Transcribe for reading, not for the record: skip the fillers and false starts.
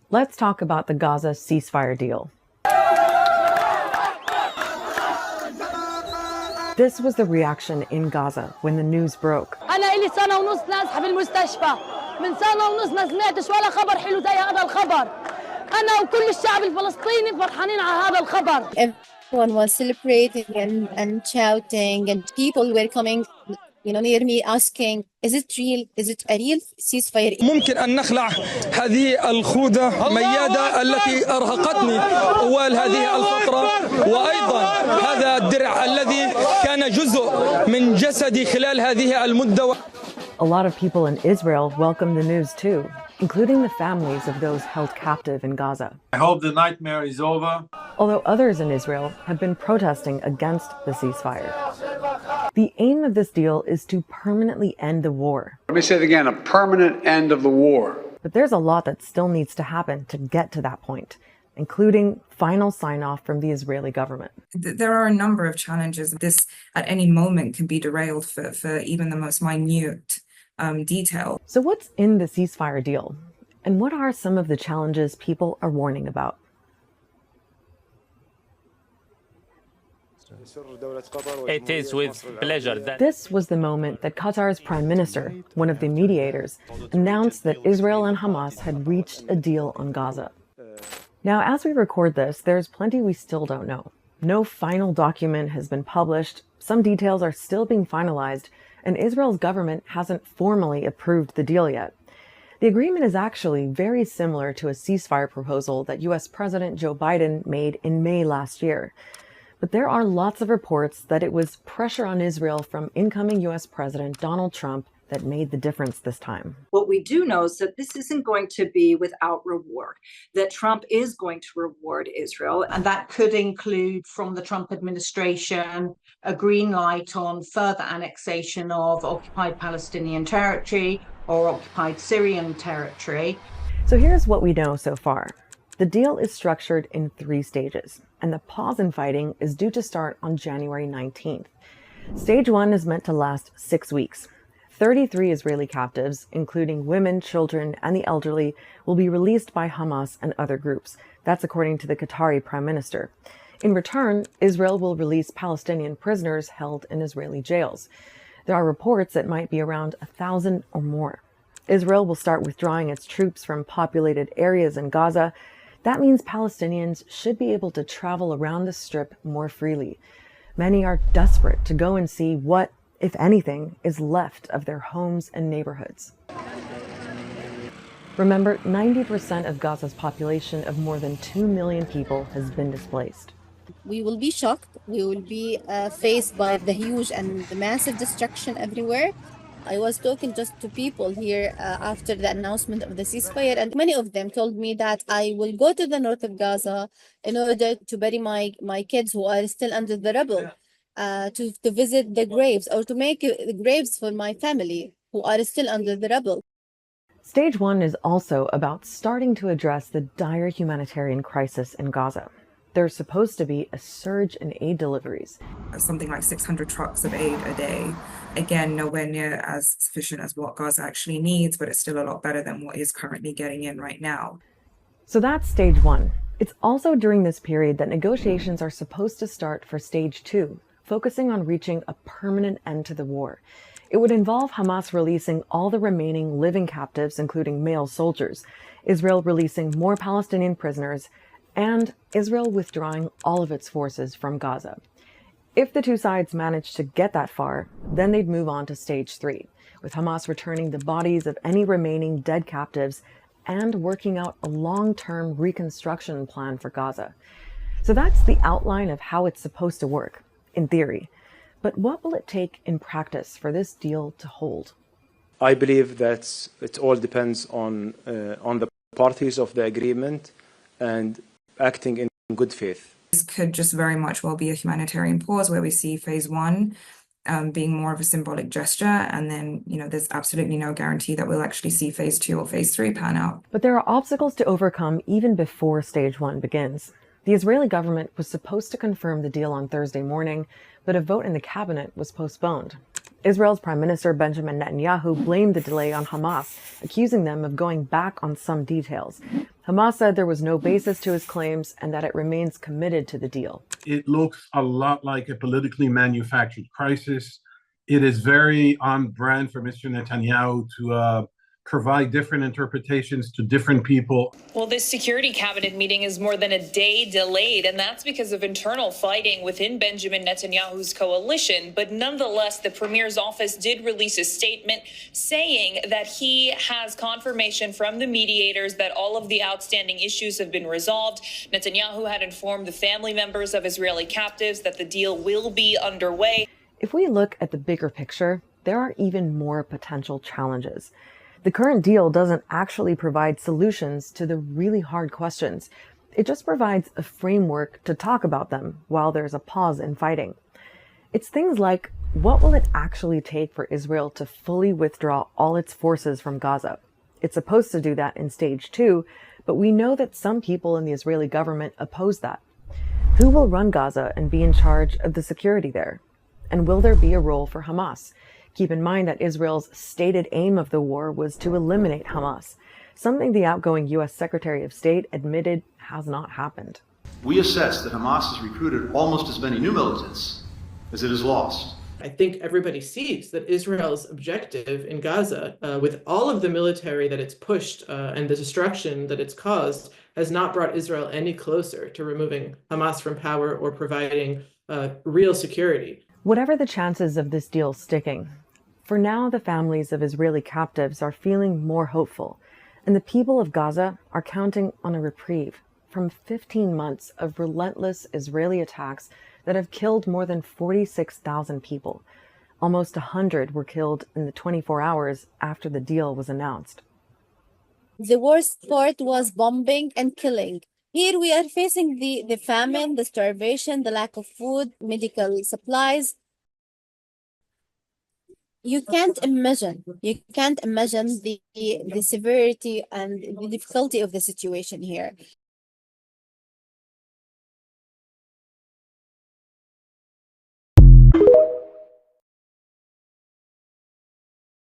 Let's talk about the Gaza ceasefire deal. This was the reaction in Gaza when the news broke. أنا إلي سنة ونص نازحة في المستشفى من سنة ونص ما سمعتش ولا خبر حلو زي هذا الخبر أنا وكل الشعب الفلسطيني فرحانين على هذا الخبر. Everyone was celebrating and shouting, and people were coming, near me asking, is it real? Is it a real ceasefire? ممكن أن نخلع هذه الخوذة ميادة التي أرهقتني طوال هذه الفترة، وأيضا هذا الدرع الذي كان جزء من جسدي خلال هذه المدة. A lot of people in Israel welcomed the news too, including the families of those held captive in Gaza. I hope the nightmare is over. Although others in Israel have been protesting against the ceasefire. The aim of this deal is to permanently end the war. Let me say it again, a permanent end of the war. But there's a lot that still needs to happen to get to that point, including final sign-off from the Israeli government. There are a number of challenges. This, at any moment, can be derailed for even the most minute detail. So what's in the ceasefire deal? And what are some of the challenges people are warning about? It is with pleasure that This was the moment that Qatar's prime minister, one of the mediators, announced that Israel and Hamas had reached a deal on Gaza. Now, as we record this, there's plenty we still don't know. No final document has been published, some details are still being finalized, and Israel's government hasn't formally approved the deal yet. The agreement is actually very similar to a ceasefire proposal that US President Joe Biden made in May last year. But there are lots of reports that it was pressure on Israel from incoming US President Donald Trump that made the difference this time. What we do know is that this isn't going to be without reward, that Trump is going to reward Israel. And that could include, from the Trump administration, a green light on further annexation of occupied Palestinian territory or occupied Syrian territory. So here's what we know so far. The deal is structured in 3 stages, and the pause in fighting is due to start on January 19th. Stage 1 is meant to last 6 weeks. 33 Israeli captives, including women, children, and the elderly, will be released by Hamas and other groups. That's according to the Qatari prime minister. In return, Israel will release Palestinian prisoners held in Israeli jails. There are reports that might be around 1,000 or more. Israel will start withdrawing its troops from populated areas in Gaza. That means Palestinians should be able to travel around the Strip more freely. Many are desperate to go and see what, if anything, is left of their homes and neighborhoods. Remember, 90% of Gaza's population of more than 2 million people has been displaced. We will be shocked. We will be faced by the huge and the massive destruction everywhere. I was talking just to people here after the announcement of the ceasefire, and many of them told me that I will go to the north of Gaza in order to bury my kids who are still under the rubble, to visit the graves or to make graves for my family who are still under the rubble. Stage 1 is also about starting to address the dire humanitarian crisis in Gaza. There's supposed to be a surge in aid deliveries. Something like 600 trucks of aid a day. Again, nowhere near as sufficient as what Gaza actually needs, but it's still a lot better than what is currently getting in right now. So that's stage 1. It's also during this period that negotiations are supposed to start for stage 2, focusing on reaching a permanent end to the war. It would involve Hamas releasing all the remaining living captives, including male soldiers, Israel releasing more Palestinian prisoners, and Israel withdrawing all of its forces from Gaza. If the two sides manage to get that far, then they'd move on to stage 3, with Hamas returning the bodies of any remaining dead captives and working out a long-term reconstruction plan for Gaza. So that's the outline of how it's supposed to work, in theory. But what will it take in practice for this deal to hold? I believe that it all depends on the parties of the agreement and acting in good faith. This could just very much well be a humanitarian pause where we see phase 1 being more of a symbolic gesture, and then, there's absolutely no guarantee that we'll actually see phase 2 or phase 3 pan out. But there are obstacles to overcome even before stage 1 begins. The Israeli government was supposed to confirm the deal on Thursday morning, but a vote in the cabinet was postponed. Israel's Prime Minister Benjamin Netanyahu blamed the delay on Hamas, accusing them of going back on some details. Hamas said there was no basis to his claims and that it remains committed to the deal. It looks a lot like a politically manufactured crisis. It is very on brand for Mr. Netanyahu to provide different interpretations to different people. Well, this security cabinet meeting is more than a day delayed, and that's because of internal fighting within Benjamin Netanyahu's coalition. But nonetheless, the premier's office did release a statement saying that he has confirmation from the mediators that all of the outstanding issues have been resolved. Netanyahu had informed the family members of Israeli captives that the deal will be underway. If we look at the bigger picture, there are even more potential challenges. The current deal doesn't actually provide solutions to the really hard questions. It just provides a framework to talk about them while there's a pause in fighting. It's things like, what will it actually take for Israel to fully withdraw all its forces from Gaza? It's supposed to do that in stage 2, but we know that some people in the Israeli government oppose that. Who will run Gaza and be in charge of the security there? And will there be a role for Hamas? Keep in mind that Israel's stated aim of the war was to eliminate Hamas, something the outgoing U.S. Secretary of State admitted has not happened. We assess that Hamas has recruited almost as many new militants as it has lost. I think everybody sees that Israel's objective in Gaza, with all of the military that it's pushed and the destruction that it's caused, has not brought Israel any closer to removing Hamas from power or providing real security. Whatever the chances of this deal sticking, for now the families of Israeli captives are feeling more hopeful, and the people of Gaza are counting on a reprieve from 15 months of relentless Israeli attacks that have killed more than 46,000 people. Almost 100 were killed in the 24 hours after the deal was announced. The worst part was bombing and killing. Here we are facing the famine, the starvation, the lack of food, medical supplies. You can't imagine the severity and the difficulty of the situation here.